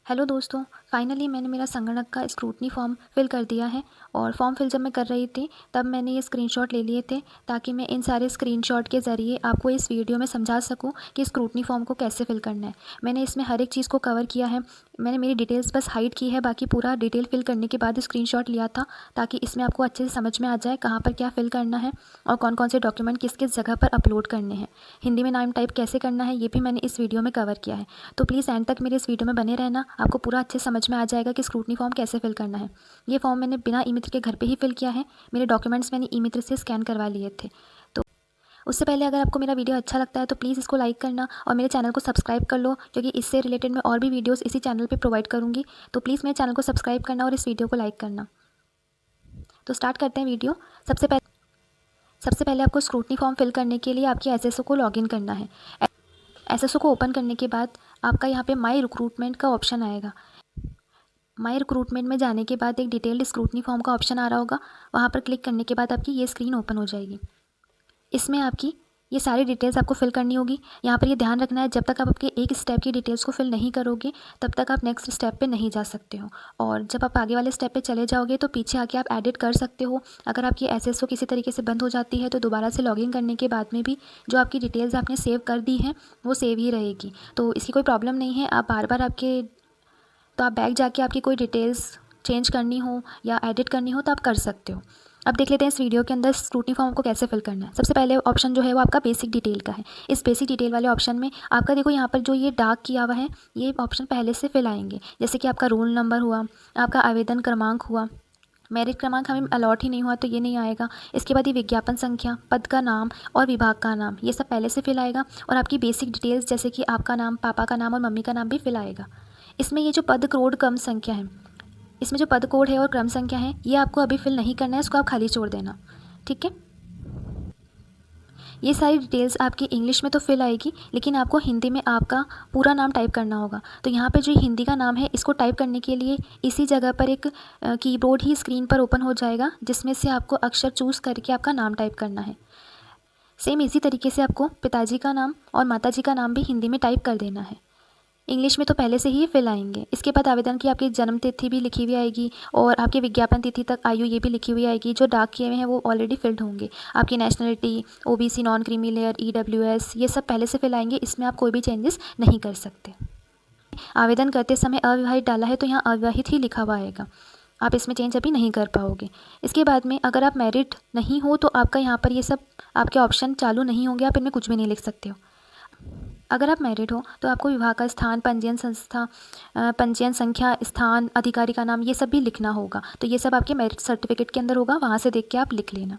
Hello दोस्तों, finally मैंने मेरा संगणक का स्क्रूटनी फॉर्म फिल कर दिया है। और फॉर्म फिल जब मैं कर रही थी तब मैंने ये स्क्रीनशॉट ले लिए थे ताकि मैं इन सारे स्क्रीनशॉट के ज़रिए आपको इस वीडियो में समझा सकूं कि स्क्रूटनी फॉर्म को कैसे फिल करना है। मैंने इसमें हर एक चीज़ को कवर किया है। मैंने मेरी डिटेल्स बस हाइड की है, बाकी पूरा डिटेल फिल करने के बाद स्क्रीनशॉट लिया था ताकि इसमें आपको अच्छे से समझ में आ जाए कहाँ पर क्या फिल करना है और कौन कौन से डॉक्यूमेंट किस किस जगह पर अपलोड करने हैं। हिंदी में नाम टाइप कैसे करना है ये भी मैंने इस वीडियो में कवर किया है। तो प्लीज़ एंड तक मेरे इस वीडियो में बने रहना, आपको पूरा अच्छे समझ में आ जाएगा कि स्क्रूटनी फॉर्म कैसे फिल करना है। ये फॉर्म मैंने बिना ई मित्र के घर पे ही फिल किया है। मेरे डॉक्यूमेंट्स मैंने ई मित्र से स्कैन करवा लिए थे। तो उससे पहले अगर आपको मेरा वीडियो अच्छा लगता है तो प्लीज़ इसको लाइक करना और मेरे चैनल को सब्सक्राइब कर लो, क्योंकि इससे रिलेटेड मैं और भी वीडियोस इसी चैनल पे प्रोवाइड करूँगी। तो प्लीज़ मेरे चैनल को सब्सक्राइब करना और इस वीडियो को लाइक करना। तो स्टार्ट करते हैं वीडियो। सबसे पहले आपको स्क्रूटनी फॉर्म फिल करने के लिए आपकी एसएसओ को लॉगिन करना है। एसएसओ को ओपन करने के बाद आपका यहाँ पे माई रिक्रूटमेंट का ऑप्शन आएगा। माई रिक्रूटमेंट में जाने के बाद एक डिटेल्ड स्क्रूटनी फॉर्म का ऑप्शन आ रहा होगा, वहाँ पर क्लिक करने के बाद आपकी ये स्क्रीन ओपन हो जाएगी। इसमें आपकी ये सारी डिटेल्स आपको फिल करनी होगी। यहाँ पर ये ध्यान रखना है, जब तक आप आपके एक स्टेप की डिटेल्स को फिल नहीं करोगे तब तक आप नेक्स्ट स्टेप पे नहीं जा सकते हो। और जब आप आगे वाले स्टेप पे चले जाओगे तो पीछे आके आप एडिट कर सकते हो। अगर आपकी एसएसओ किसी तरीके से बंद हो जाती है तो दोबारा से लॉगिन करने के बाद में भी जो आपकी डिटेल्स आपने सेव कर दी हैं वो सेव ही रहेगी। तो इसकी कोई प्रॉब्लम नहीं है। आप बार बार आप बैक जाके आपकी कोई डिटेल्स चेंज करनी हो या एडिट करनी हो तो आप कर सकते हो। अब देख लेते हैं इस वीडियो के अंदर स्क्रूटनी फॉर्म को कैसे फिल करना है। सबसे पहले ऑप्शन जो है वो आपका बेसिक डिटेल का है। इस बेसिक डिटेल वाले ऑप्शन में आपका देखो यहाँ पर जो ये डार्क किया हुआ है ये ऑप्शन पहले से फिल आएंगे, जैसे कि आपका रोल नंबर हुआ, आपका आवेदन क्रमांक हुआ, मेरिट क्रमांक हमें अलॉट ही नहीं हुआ तो ये नहीं आएगा। इसके बाद ये विज्ञापन संख्या, पद का नाम और विभाग का नाम, ये सब पहले से फिल आएगा। और आपकी बेसिक डिटेल्स जैसे कि आपका नाम, पापा का नाम और मम्मी का नाम भी फिल आएगा। इसमें ये जो पद कोड क्रम संख्या है, इसमें जो पद कोड है और क्रम संख्या है ये आपको अभी फिल नहीं करना है, इसको आप खाली छोड़ देना, ठीक है। ये सारी डिटेल्स आपकी इंग्लिश में तो फिल आएगी, लेकिन आपको हिंदी में आपका पूरा नाम टाइप करना होगा। तो यहाँ पे जो हिंदी का नाम है इसको टाइप करने के लिए इसी जगह पर एक कीबोर्ड ही स्क्रीन पर ओपन हो जाएगा, जिसमें से आपको अक्षर चूज़ करके आपका नाम टाइप करना है। सेम इसी तरीके से आपको पिताजी का नाम और माताजी का नाम भी हिंदी में टाइप कर देना है। इंग्लिश में तो पहले से ही फिल आएंगे। इसके बाद आवेदन की आपकी जन्म तिथि भी लिखी हुई आएगी और आपके विज्ञापन तिथि तक आयु ये भी लिखी हुई आएगी। जो डार्क किए हुए हैं वो ऑलरेडी फिल्ड होंगे। आपकी nationality, OBC, non creamy layer, EWS ये सब पहले से फिल आएंगे, इसमें आप कोई भी चेंजेस नहीं कर सकते। आवेदन करते समय अविवाहित डाला है तो यहाँ अविवाहित ही लिखा हुआ आएगा, आप इसमें चेंज अभी नहीं कर पाओगे। इसके बाद में अगर आप मैरिड नहीं हो तो आपका यहाँ पर ये सब आपके ऑप्शन चालू नहीं होंगे, आप इनमें कुछ भी नहीं लिख सकते हो। अगर आप मैरिड हो तो आपको विवाह का स्थान, पंजीयन संस्था, पंजीयन संख्या, स्थान, अधिकारी का नाम ये सब भी लिखना होगा। तो ये सब आपके मैरिज सर्टिफिकेट के अंदर होगा, वहाँ से देख के आप लिख लेना।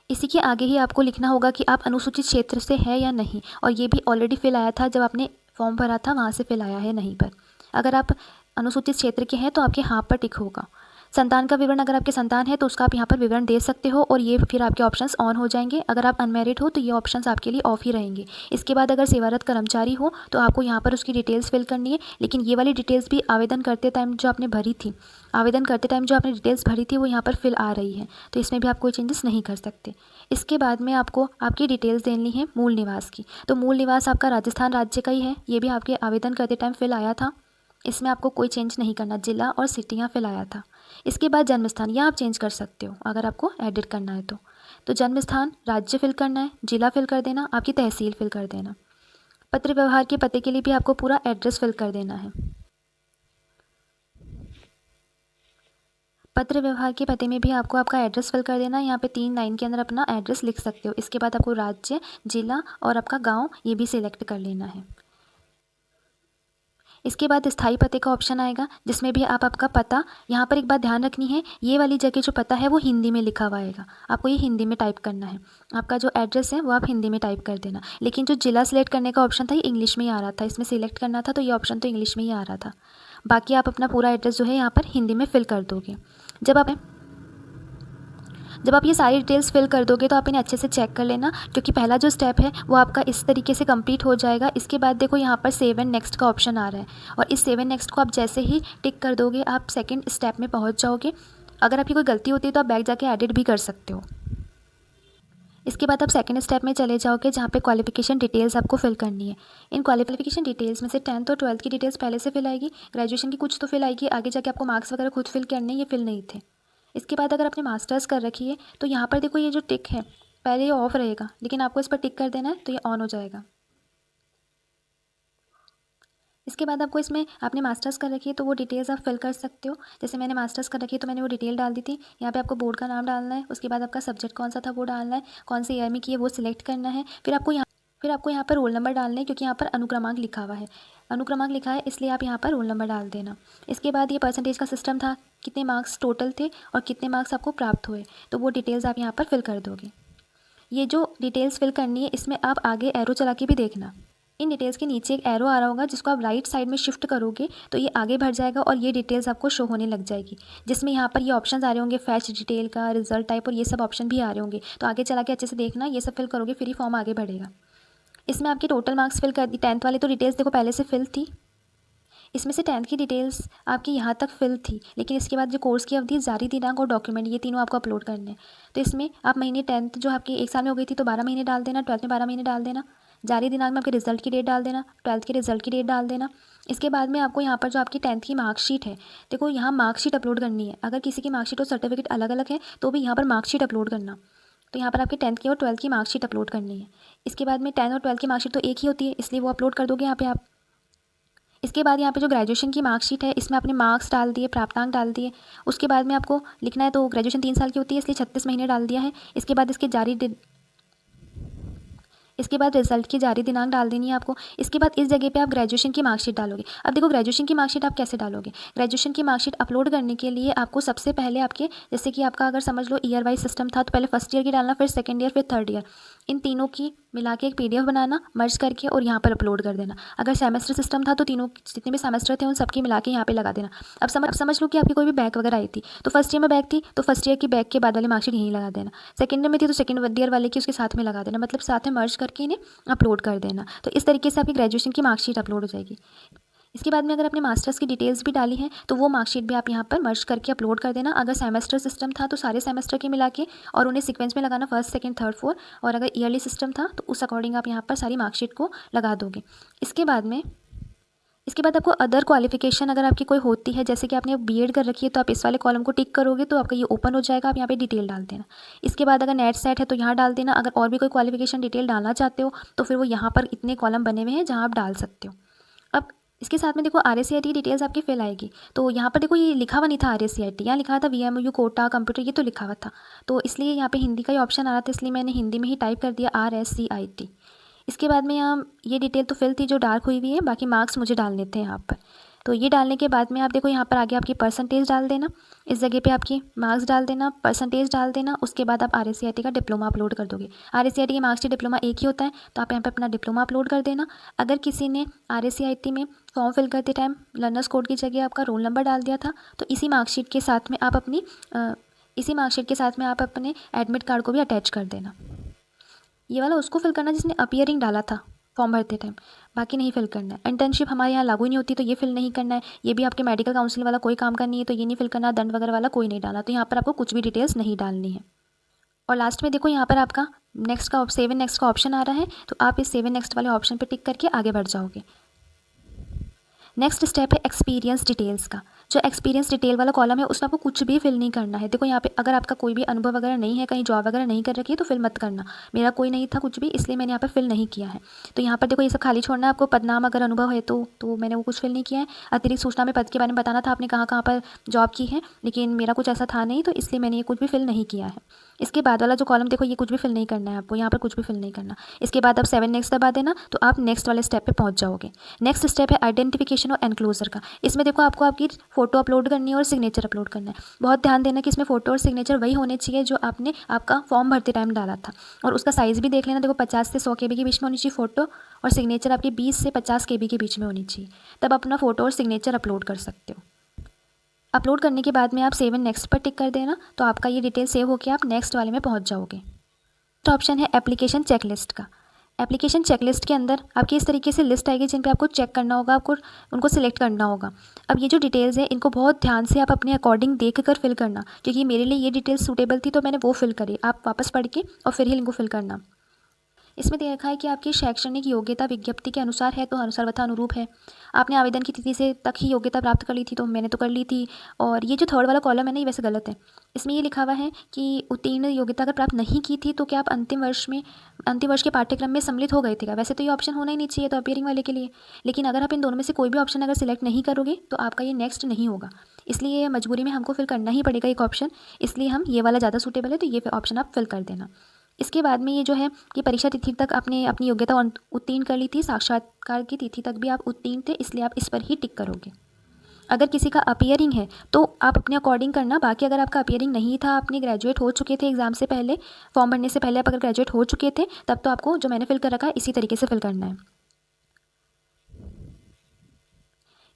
इसी के आगे ही आपको लिखना होगा कि आप अनुसूचित क्षेत्र से है या नहीं, और ये भी ऑलरेडी फिल आया था जब आपने फॉर्म भरा था, वहाँ से फिल आया है नहीं पर। अगर आप अनुसूचित क्षेत्र के हैं तो आपके हाँ पर टिक होगा। संतान का विवरण, अगर आपके संतान है तो उसका आप यहाँ पर विवरण दे सकते हो और ये फिर आपके ऑप्शंस ऑन हो जाएंगे। अगर आप अनमैरिड हो तो ये ऑप्शंस आपके लिए ऑफ ही रहेंगे। इसके बाद अगर सेवारत कर्मचारी हो तो आपको यहाँ पर उसकी डिटेल्स फिल करनी है, लेकिन ये वाली डिटेल्स भी आवेदन करते टाइम जो आपने भरी थी, डिटेल्स भरी थी वो यहाँ पर फिल आ रही है, तो इसमें भी आप कोई चेंजेस नहीं कर सकते। इसके बाद में आपको आपकी डिटेल्स देनी है मूल निवास की। तो मूल निवास आपका राजस्थान राज्य का ही है, ये भी आपके आवेदन करते टाइम फिल आया था, इसमें आपको कोई चेंज नहीं करना। जिला और सिटी यहाँ फिल आया था। इसके बाद जन्म स्थान, यह आप चेंज कर सकते हो अगर आपको एडिट करना है तो जन्म स्थान, राज्य फिल करना है, जिला फिल कर देना, आपकी तहसील फिल कर देना। पत्र व्यवहार के पते के लिए भी आपको पूरा एड्रेस फिल कर देना है। पत्र व्यवहार के पते में भी आपको आपका एड्रेस फिल कर देना है। यहाँ पे 3 लाइन के अंदर अपना एड्रेस लिख सकते हो। इसके बाद आपको राज्य, जिला और आपका गाँव ये भी सिलेक्ट कर लेना है। इसके बाद स्थायी पते का ऑप्शन आएगा, जिसमें भी आप आपका पता, यहाँ पर एक बात ध्यान रखनी है, ये वाली जगह जो पता है वो हिंदी में लिखा हुआ आएगा, आपको ये हिंदी में टाइप करना है। आपका जो एड्रेस है वो आप हिंदी में टाइप कर देना। लेकिन जो जिला सिलेक्ट करने का ऑप्शन था ये इंग्लिश में ही आ रहा था, इसमें सिलेक्ट करना था तो ये ऑप्शन तो इंग्लिश में ही आ रहा था। बाकी आप अपना पूरा एड्रेस जो है यहाँ पर हिंदी में फिल कर दोगे। जब आप ये सारी डिटेल्स फिल कर दोगे तो आप इन्हें अच्छे से चेक कर लेना, क्योंकि पहला जो स्टेप है वो आपका इस तरीके से कंप्लीट हो जाएगा। इसके बाद देखो यहाँ पर सेव एंड नेक्स्ट का ऑप्शन आ रहा है, और इस सेव एंड नेक्स्ट को आप जैसे ही टिक कर दोगे आप सेकंड स्टेप में पहुँच जाओगे। अगर आपकी कोई गलती होती है तो आप बैक जाके एडिट भी कर सकते हो। इसके बाद आप सेकंड स्टेप में चले जाओगे जहाँ पे क्वालिफिकेशन डिटेल्स आपको फिल करनी है। इन क्वालिफिकेशन डिटेल्स में से 10th और 12th की डिटेल्स पहले से फिल आएगी, ग्रेजुएशन की कुछ तो फिल आएगी, आगे जाके आपको मार्क्स वगैरह खुद फिल करने, ये फिल नहीं थे। इसके बाद अगर आपने मास्टर्स कर रखी है तो यहाँ पर देखो ये जो टिक है पहले ये ऑफ रहेगा, लेकिन आपको इस पर टिक कर देना है तो ये ऑन हो जाएगा। इसके बाद आपको इसमें आपने मास्टर्स कर रखी है तो वो डिटेल्स आप फिल कर सकते हो। जैसे मैंने मास्टर्स कर रखी है तो मैंने वो डिटेल डाल दी थी। यहाँ पे आपको बोर्ड का नाम डालना है, उसके बाद आपका सब्जेक्ट कौन सा था वो डालना है, कौन से ईयर में की है वो सिलेक्ट करना है। फिर आपको यहाँ पर रोल नंबर डालना है, क्योंकि यहाँ पर अनुक्रमांक लिखा हुआ है, अनुक्रमांक लिखा है इसलिए आप यहाँ पर रोल नंबर डाल देना। इसके बाद ये परसेंटेज का सिस्टम था, कितने मार्क्स टोटल थे और कितने मार्क्स आपको प्राप्त हुए, तो वो डिटेल्स आप यहाँ पर फिल कर दोगे। ये जो डिटेल्स फिल करनी है इसमें आप आगे एरो चला के भी देखना। इन डिटेल्स के नीचे एक एरो आ रहा होगा जिसको आप राइट साइड में शिफ्ट करोगे तो ये आगे बढ़ जाएगा और ये डिटेल्स आपको शो होने लग जाएगी, जिसमें यहाँ पर ये ऑप्शंस आ रहे होंगे, फैच डिटेल का, रिजल्ट टाइप और ये सब ऑप्शन भी आ रहे होंगे। तो आगे चला के अच्छे से देखना, ये सब फिल करोगे फिर ही फॉर्म आगे बढ़ेगा। इसमें आपके टोटल मार्क्स फिल कर दी। 10th वाले तो डिटेल्स देखो पहले से फिल थी, इसमें से 10th की डिटेल्स आपकी यहाँ तक फिल थी, लेकिन इसके बाद जो कोर्स की अवधि, जारी दिनांक और डॉक्यूमेंट, ये तीनों आपको अपलोड करने हैं। तो इसमें आप महीने 10th जो आपकी एक साल में हो गई थी तो 12 महीने डाल देना, 12th में 12 महीने डाल देना, जारी दिनांक में आपके रिजल्ट की डेट डाल देना, 12th के रिजल्ट की डेट डाल देना। इसके बाद में आपको यहाँ पर जो आपकी 10th की मार्कशीट है, देखो यहाँ मार्कशीट अपलोड करनी है। अगर किसी की मार्कशीट और सर्टिफिकेट अलग अलग है तो भी यहाँ पर मार्कशीट अपलोड करना। तो यहाँ पर आपकी 10th की और 12th की मार्कशीट अपलोड करनी है। इसके बाद में 10th और 12th की मार्कशीट तो एक ही होती है, इसलिए वो अपलोड कर दोगे यहाँ पे आप। इसके बाद यहाँ पे जो ग्रेजुएशन की मार्कशीट है इसमें आपने मार्क्स डाल दिए, प्राप्तांक डाल दिए। उसके बाद में आपको लिखना है, तो ग्रेजुएशन 3 साल की होती है इसलिए 36 महीने डाल दिया है। इसके बाद इसके बाद रिजल्ट की जारी दिनांक डाल देनी है आपको। इसके बाद इस जगह पे आप ग्रेजुएशन की मार्कशीट डालोगे। अब देखो ग्रेजुएशन की मार्कशीट आप कैसे डालोगे। ग्रेजुएशन की मार्कशीट अपलोड करने के लिए आपको सबसे पहले आपके, जैसे कि आपका अगर समझ लो ईयर वाइज सिस्टम था, तो पहले फर्स्ट ईयर की डालना, फिर सेकंड ईयर, फिर थर्ड ईयर, इन तीनों की मिला के एक PDF बनाना, मर्ज करके और यहाँ पर अपलोड कर देना। अगर सेमेस्टर सिस्टम था तो तीनों जितने भी सेमेस्टर थे उन सबकी मिला के यहाँ पे लगा देना। अब समझ लो कि आपकी कोई भी बैक वगैरह आई थी, तो फर्स्ट ईयर में बैक थी तो फर्स्ट ईयर की बैक के बाद वाली मार्कशीट यहीं लगा देना। सेकंड ईयर में थी तो सेकंड ईयर वाले की उसके साथ में लगा देना, मतलब साथ में मर्ज करके इन्हें अपलोड कर देना। तो इस तरीके से आपकी ग्रेजुएशन की मार्कशीट अपलोड हो जाएगी। इसके बाद में अगर आपने मास्टर्स की डिटेल्स भी डाली हैं तो वो मार्कशीट भी आप यहाँ पर मर्ज करके अपलोड कर देना। अगर सेमेस्टर सिस्टम था तो सारे सेमेस्टर के मिला के और उन्हें सीक्वेंस में लगाना, फर्स्ट सेकंड थर्ड फोर्थ, और अगर ईयरली सिस्टम था तो उस अकॉर्डिंग आप यहाँ पर सारी मार्कशीट को लगा दोगे। इसके बाद आपको अदर क्वालिफिकेशन अगर आपकी कोई होती है, जैसे कि आपने बीएड कर रखी है, तो आप इस वाले कॉलम को टिक करोगे तो आपका ये ओपन हो जाएगा। आप यहाँ पे डिटेल डाल देना। इसके बाद अगर नेट सेट है तो यहाँ डाल देना। अगर और भी कोई क्वालिफिकेशन डिटेल डालना चाहते हो तो फिर वो यहाँ पर इतने कॉलम बने हुए हैं जहाँ आप डाल सकते हो। अब इसके साथ में देखो RACIT डिटेल्स आपकी फिल आएगी। तो यहाँ पर देखो ये लिखा हुआ नहीं था RACIT, यहाँ लिखा था VMU कोटा कंप्यूटर, ये तो लिखा हुआ था। तो इसलिए यहाँ पे हिंदी का ही ऑप्शन आ रहा था, इसलिए मैंने हिंदी में ही टाइप कर दिया RACIT। इसके बाद में यहाँ ये डिटेल तो फिल थी जो डार्क हुई हुई है, बाकी मार्क्स मुझे डाल लेते हैं यहाँ पर। तो ये डालने के बाद में आप देखो यहाँ पर आगे आपकी परसेंटेज डाल देना, इस जगह पे आपकी मार्क्स डाल देना, परसेंटेज डाल देना। उसके बाद आप RACIT का डिप्लोमा अपलोड कर दोगे। RACIT की मार्क्स डिप्लोमा एक ही होता है, तो आप यहाँ पे अपना डिप्लोमा अपलोड कर देना। अगर किसी ने RACIT में फॉर्म फिल करते टाइम लर्नर्स कोड की जगह आपका रोल नंबर डाल दिया था, तो इसी मार्कशीट के साथ में आप अपने एडमिट कार्ड को भी अटैच कर देना। ये वाला उसको फिल करना जिसने अपीयरिंग डाला था फॉर्म भरते टाइम, बाकी नहीं फिल करना है। इंटर्नशिप हमारे यहाँ लागू ही नहीं होती तो ये फिल नहीं करना है। ये भी आपके मेडिकल काउंसिल वाला कोई काम का नहीं है तो ये नहीं फिल करना। दंड वगैरह वाला कोई नहीं डालना, तो यहाँ पर आपको कुछ भी डिटेल्स नहीं डालनी है। और लास्ट में देखो यहाँ पर आपका सेव एंड नेक्स्ट का ऑप्शन आ रहा है, तो आप इस सेव एंड नेक्स्ट वाले ऑप्शन पर टिक करके आगे बढ़ जाओगे। नेक्स्ट स्टेप है एक्सपीरियंस डिटेल्स का। जो एक्सपीरियंस डिटेल वाला कॉलम है उसमें आपको कुछ भी फिल नहीं करना है। देखो यहाँ पे अगर आपका कोई भी अनुभव वगैरह नहीं है, कहीं जॉब वगैरह नहीं कर रखी है तो फिल मत करना। मेरा कोई नहीं था कुछ भी, इसलिए मैंने यहाँ पर फिल नहीं किया है। तो यहाँ पर देखो ये सब खाली छोड़ना है आपको। पदनाम अगर अनुभव है तो मैंने वो कुछ फिल नहीं किया है। अतिरिक्त सूचना में पद के बारे में बताना था आपने कहाँ पर जॉब की है, लेकिन मेरा कुछ ऐसा था नहीं तो इसलिए मैंने ये कुछ भी फिल नहीं किया है। इसके बाद वाला जो कॉलम देखो ये कुछ भी फिल नहीं करना है आपको, यहाँ पर कुछ भी फिल नहीं करना। इसके बाद आप 7 नेक्स्ट दबा देना तो आप नेक्स्ट वाले स्टेप पे पहुँच जाओगे। नेक्स्ट स्टेप है आइडेंटिफिकेशन और एनक्लोजर का। इसमें देखो आपको आपकी फ़ोटो अपलोड करनी है और सिग्नेचर अपलोड करना है। बहुत ध्यान देना कि इसमें फ़ोटो और सिग्नेचर वही होने चाहिए जो आपने आपका फॉर्म भरते टाइम डाला था। और उसका साइज़ भी देख लेना। देखो 50 से 100 KB के बीच में होनी चाहिए फ़ोटो, और सिग्नेचर आपकी 20 से 50 KB के बीच में होनी चाहिए, तब अपना फ़ोटो और सिग्नेचर अपलोड कर सकते हो। अपलोड करने के बाद में आप सेव एंड नेक्स्ट पर टिक कर देना, तो आपका ये डिटेल सेव होकर आप नेक्स्ट वाले में पहुँच जाओगे। तो ऑप्शन है एप्लीकेशन चेकलिस्ट का। एप्लीकेशन चेकलिस्ट के अंदर आपकी इस तरीके से लिस्ट आएगी जिन पे आपको चेक करना होगा, आपको उनको सिलेक्ट करना होगा। अब ये जो डिटेल्स है इनको बहुत ध्यान से आप अपने अकॉर्डिंग देख कर फिल करना, क्योंकि मेरे लिए ये डिटेल्स सूटेबल थी तो मैंने वो फिल करी। आप वापस पढ़ के और फिर ही इनको फिल करना। इसमें दे रखा है कि आपकी शैक्षणिक योग्यता विज्ञप्ति के अनुसार है तो सर्वथा अनुरूप है। आपने आवेदन की तिथि से तक ही योग्यता प्राप्त कर ली थी, तो मैंने तो कर ली थी। और ये जो थर्ड वाला कॉलम है ना, ये वैसे गलत है। इसमें ये लिखा हुआ है कि उत्तीर्ण योग्यता अगर प्राप्त नहीं की थी तो क्या आप अंतिम वर्ष के पाठ्यक्रम में सम्मिलित हो गए थे क्या? वैसे तो ये ऑप्शन होना ही नहीं चाहिए तो अपीयरिंग वाले के लिए। लेकिन अगर आप इन दोनों में से कोई भी ऑप्शन अगर सिलेक्ट नहीं करोगे तो आपका ये नेक्स्ट नहीं होगा, इसलिए ये मजबूरी में हमको फिल करना ही पड़ेगा एक ऑप्शन। इसलिए हम ये वाला ज़्यादा सूटेबल है, तो ये ऑप्शन आप फिल कर देना। इसके बाद में ये जो है कि परीक्षा तिथि तक आपने अपनी योग्यता उत्तीर्ण कर ली थी, साक्षात्कार की तिथि तक भी आप उत्तीर्ण थे, इसलिए आप इस पर ही टिक करोगे। अगर किसी का अपीयरिंग है तो आप अपने अकॉर्डिंग करना। बाकी अगर आपका अपीयरिंग नहीं था, आपने ग्रेजुएट हो चुके थे एग्जाम से पहले, फॉर्म भरने से पहले आप अगर ग्रेजुएट हो चुके थे, तब तो आपको जो मैंने फिल कर रखा है इसी तरीके से फिल करना है।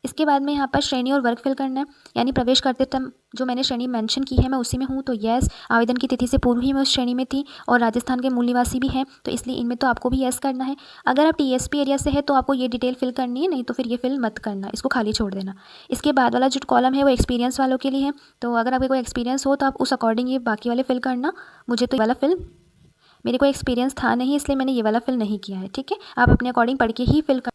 इसके बाद में यहाँ पर श्रेणी और वर्ग फिल करना है, यानी प्रवेश करते टाइम जो मैंने श्रेणी मेंशन की है मैं उसी में हूँ, तो यस आवेदन की तिथि से पूर्व ही मैं उस श्रेणी में थी और राजस्थान के मूल निवासी भी हैं, तो इसलिए इनमें तो आपको भी यस करना है। अगर आप टीएसपी एरिया से है तो आपको ये डिटेल फिल करनी है, नहीं तो फिर ये फिल मत करना, इसको खाली छोड़ देना। इसके बाद वाला जो कॉलम है वो एक्सपीरियंस वालों के लिए है, तो अगर आपके कोई एक्सपीरियंस हो तो आप उस अकॉर्डिंग ये बाकी वाले फिल करना। मुझे तो ये वाला फिल, मेरे को एक्सपीरियंस था नहीं इसलिए मैंने ये वाला फिल नहीं किया है, ठीक है। आप अपने अकॉर्डिंग पढ़ के ही फिल कर।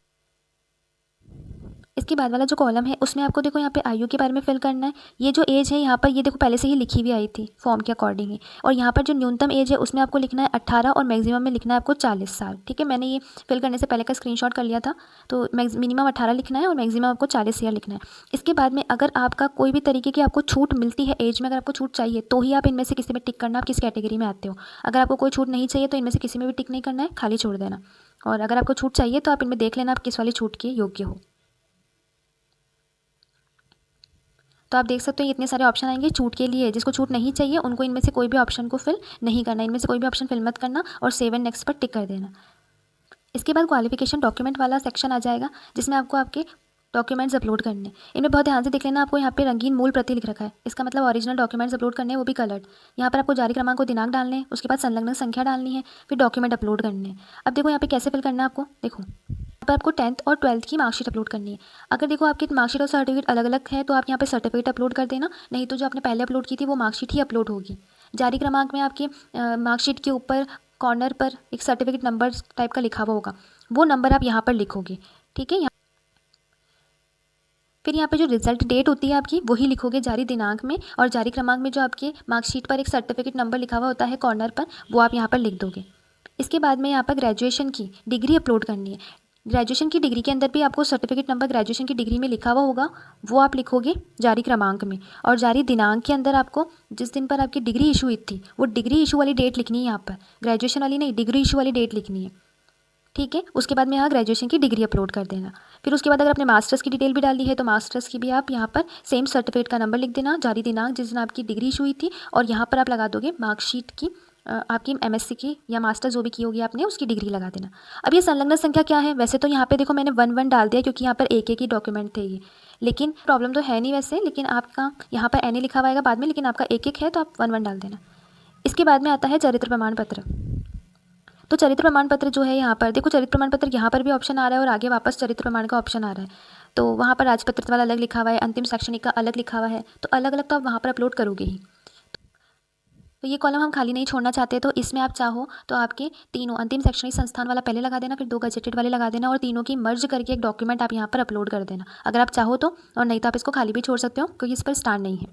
इसके बाद वाला जो कॉलम है उसमें आपको देखो यहाँ पे आयु के बारे में फिल करना है। ये जो एज है यहाँ पर ये देखो पहले से ही लिखी हुई आई थी फॉर्म के अकॉर्डिंग ही, और यहाँ पर जो न्यूनतम एज है उसमें आपको लिखना है 18 और मैक्सिमम में लिखना है आपको 40 साल, ठीक है। मैंने ये फिल करने से पहले का स्क्रीनशॉट कर लिया था, तो मिनिमम 18 लिखना है और मैक्सिमम आपको 40 ईयर लिखना है। इसके बाद में अगर आपका कोई भी तरीके की आपको छूट मिलती है एज में, अगर आपको छूट चाहिए तो ही आप इनमें से किसी में टिक करना, आप किस कैटेगरी में आते हो। अगर आपको कोई छूट नहीं चाहिए तो इनमें से किसी में भी टिक नहीं करना है, खाली छोड़ देना। और अगर आपको छूट चाहिए तो आप इनमें देख लेना आप किस वाली छूट के योग्य हो। तो आप देख सकते हो ये इतने सारे ऑप्शन आएंगे छूट के लिए। जिसको छूट नहीं चाहिए उनको इनमें से कोई भी ऑप्शन को फिल नहीं करना, इनमें से कोई भी ऑप्शन फिल मत करना और सेव एंड नेक्स्ट पर टिक कर देना। इसके बाद क्वालिफिकेशन डॉक्यूमेंट वाला सेक्शन आ जाएगा जिसमें आपको आपके डॉक्यूमेंट्स अपलोड करने। इनमें बहुत ध्यान से देख लेना, आपको यहाँ पे रंगीन मूल प्रति लिख रखा है, इसका मतलब ओरिजिनल डॉक्यूमेंट्स अपलोड करने हैं, वो भी कलर्ड। यहाँ पर आपको जारी क्रमांक को दिनांक डालने हैं, उसके बाद संलग्न संख्या डालनी है, फिर डॉक्यूमेंट अपलोड करने हैं। अब देखो यहाँ पे कैसे फिल करना है आपको, देखो पर आपको 10th और 12th की मार्कशीट अपलोड करनी है। अगर देखो आपकी मार्कशीट और सर्टिफिकेट अलग अलग है तो आप यहाँ पे सर्टिफिकेट अपलोड कर देना, नहीं तो जो आपने पहले अपलोड की थी वो मार्कशीट ही अपलोड होगी। जारी क्रमांक में आपकी मार्कशीट के ऊपर कॉर्नर पर एक सर्टिफिकेट नंबर टाइप का लिखा हुआ होगा, वो नंबर आप यहाँ पर लिखोगे, ठीक है। फिर यहाँ पे जो रिजल्ट डेट होती है आपकी वही लिखोगे जारी दिनांक में, और जारी क्रमांक में जो आपके मार्कशीट पर एक सर्टिफिकेट नंबर लिखा हुआ होता है कॉर्नर पर, वो आप यहाँ पर लिख दोगे। इसके बाद में यहाँ पर ग्रेजुएशन की डिग्री अपलोड करनी है। ग्रेजुएशन की डिग्री के अंदर भी आपको सर्टिफिकेट नंबर ग्रेजुएशन की डिग्री में लिखा हुआ होगा, वो आप लिखोगे जारी क्रमांक में। और जारी दिनांक के अंदर आपको जिस दिन पर आपकी डिग्री इशू हुई थी वो डिग्री इशू वाली डेट लिखनी है, यहाँ पर ग्रेजुएशन वाली नहीं, डिग्री इशू वाली डेट लिखनी है, ठीक है। उसके बाद में यहाँ ग्रेजुएशन की डिग्री अपलोड कर देना। फिर उसके बाद अगर आपने मास्टर्स की डिटेल भी डाली है तो मास्टर्स की भी आप यहाँ पर सेम सर्टिफिकेट का नंबर लिख देना, जारी दिनांक जिस दिन आपकी डिग्री इशू हुई थी, और यहाँ पर आप लगा दोगे मार्कशीट की आपकी एमएससी की या मास्टर जो भी की होगी आपने उसकी डिग्री लगा देना। अब ये संलग्न संख्या क्या है, वैसे तो यहाँ पे देखो मैंने 1 डाल दिया क्योंकि यहाँ पर एक ही डॉक्यूमेंट थे ये, लेकिन प्रॉब्लम तो है नहीं वैसे, लेकिन आपका यहाँ पर एन लिखा हुआ आएगा बाद में, लेकिन आपका एक है तो आप 1 डाल देना। इसके बाद में आता है चरित्र प्रमाण पत्र। तो चरित्र प्रमाण पत्र जो है यहाँ पर देखो, चरित्र प्रमाण पत्र यहाँ पर भी ऑप्शन आ रहा है और आगे वापस चरित्र प्रमाण का ऑप्शन आ रहा है, तो वहाँ पर राजपत्रित वाला अलग लिखा हुआ है, अंतिम शैक्षणिक का अलग लिखा हुआ है, तो अलग अलग तो आप वहाँ पर अपलोड करोगे ही। तो ये कॉलम हम खाली नहीं छोड़ना चाहते, तो इसमें आप चाहो तो आपके तीनों अंतिम शैक्षणिक संस्थान वाला पहले लगा देना, फिर 2 गजेटेड वाले लगा देना, और तीनों की मर्ज करके एक डॉक्यूमेंट आप यहाँ पर अपलोड कर देना अगर आप चाहो तो, और नहीं तो आप इसको खाली भी छोड़ सकते हो क्योंकि इस पर स्टार नहीं है।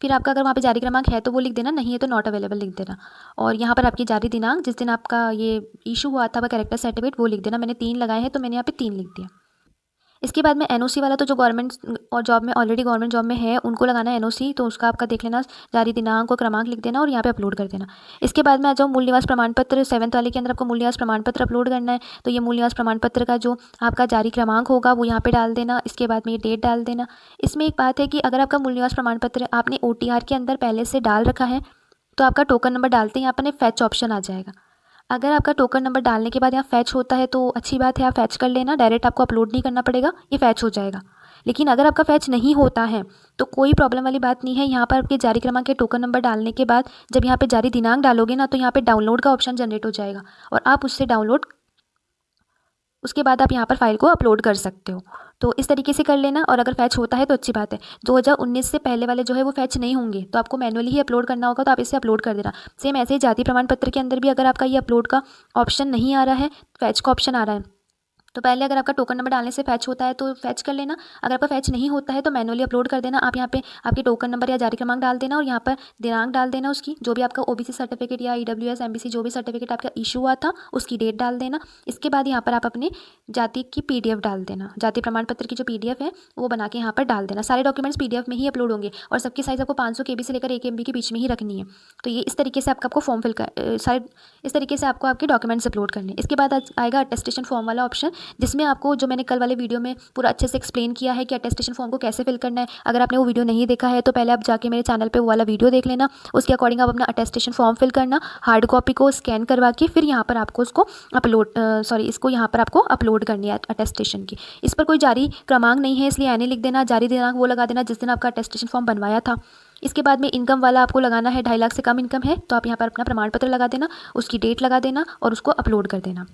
फिर आपका अगर वहाँ पे जारी क्रमांक है तो वो लिख देना, नहीं है तो नॉट अवेलेबल लिख देना। और यहाँ पर आपकी जारी दिनांक जिस दिन आपका ये इशू हुआ था वह कैरेक्टर सर्टिफिकेट वो लिख देना। मैंने 3 लगाए हैं तो मैंने यहाँ पे 3 लिख दिया। इसके बाद में एनओसी वाला तो जो गवर्नमेंट और जॉब में ऑलरेडी गवर्नमेंट जॉब में है उनको लगाना है एनओसी, तो उसका आपका देख लेना, जारी दिनांक और क्रमांक लिख देना और यहाँ पे अपलोड कर देना। इसके बाद में आ जाओ मूल निवास प्रमाण पत्र, 7th वाले के अंदर आपको मूल निवास प्रमाण पत्र अपलोड करना है, तो ये मूल निवास प्रमाण पत्र का जो आपका जारी क्रमांक होगा वो यहाँ पे डाल देना। इसके बाद में ये डेट डाल देना। इसमें एक बात है कि अगर आपका मूल निवास प्रमाण पत्र आपने OTR के अंदर पहले से डाल रखा है तो आपका टोकन नंबर डालते हैं यहाँ पर फैच ऑप्शन आ जाएगा। अगर आपका टोकन नंबर डालने के बाद यहाँ फैच होता है तो अच्छी बात है, आप फैच कर लेना, डायरेक्ट आपको अपलोड नहीं करना पड़ेगा, ये फैच हो जाएगा। लेकिन अगर आपका फैच नहीं होता है तो कोई प्रॉब्लम वाली बात नहीं है। यहाँ पर आपके जारी क्रमांक के टोकन नंबर डालने के बाद जब यहाँ पे जारी दिनांक डालोगे ना तो यहाँ पे डाउनलोड का ऑप्शन जनरेट हो जाएगा और आप उससे डाउनलोड उसके बाद आप यहाँ पर फाइल को अपलोड कर सकते हो। तो इस तरीके से कर लेना, और अगर फैच होता है तो अच्छी बात है। 2019 से पहले वाले जो है वो फैच नहीं होंगे, तो आपको मैनुअली ही अपलोड करना होगा, तो आप इसे अपलोड कर देना। सेम ऐसे ही जाति प्रमाण पत्र के अंदर भी अगर आपका ये अपलोड का ऑप्शन नहीं आ रहा है, फैच का ऑप्शन आ रहा है, तो पहले अगर आपका टोकन नंबर डालने से फैच होता है तो फैच कर लेना। अगर आपका फैच नहीं होता है तो मैनुअली अपलोड कर देना। आप यहाँ पे आपके टोकन नंबर या जारी क्रमांक डाल देना, और यहाँ पर दिनांक डाल देना उसकी, जो भी आपका ओबीसी सर्टिफिकेट या ईडब्ल्यूएस एमबीसी जो भी सर्टिफिकेट आपका इशू हुआ था उसकी डेट डाल देना। इसके बाद यहाँ पर आप अपने जाति की पीडीएफ डाल देना, जाति प्रमाण पत्र की जो पीडीएफ है वो बना के यहाँ पर डाल देना। सारे डॉक्यूमेंट्स पीडीएफ में ही अपलोड होंगे, और सबकी साइज़ आपको 500 KB से लेकर 1 MB के बीच में ही रखनी है। तो ये इस तरीके से आपको फॉर्म फिल कर सारे इस तरीके से आपको आपके डॉक्यूमेंट्स अपलोड करने। इसके बाद आएगा अटेस्टेशन फॉर्म वाला ऑप्शन, जिसमें आपको जो मैंने कल वाले वीडियो में पूरा अच्छे से एक्सप्लेन किया है कि अटेस्टेशन फॉर्म को कैसे फिल करना है। अगर आपने वो वीडियो नहीं देखा है तो पहले आप जाके मेरे चैनल पे वो वाला वीडियो देख लेना। उसके अकॉर्डिंग आप अपना अटेस्टेशन फॉर्म फिल करना, हार्ड कॉपी को स्कैन करवा के फिर यहाँ पर आपको उसको इसको यहाँ पर आपको अपलोड करनी है अटेस्टेशन की। इस पर कोई जारी क्रमांक नहीं है, इसलिए एने लिख देना। जारी दिनांक वो लगा देना जिस दिन आपका अटेस्टेशन फॉर्म बनवाया था। इसके बाद में इनकम वाला आपको लगाना है, 2.5 लाख से कम इनकम है तो आप यहाँ पर अपना प्रमाण पत्र लगा देना, उसकी डेट लगा देना और उसको अपलोड कर देना।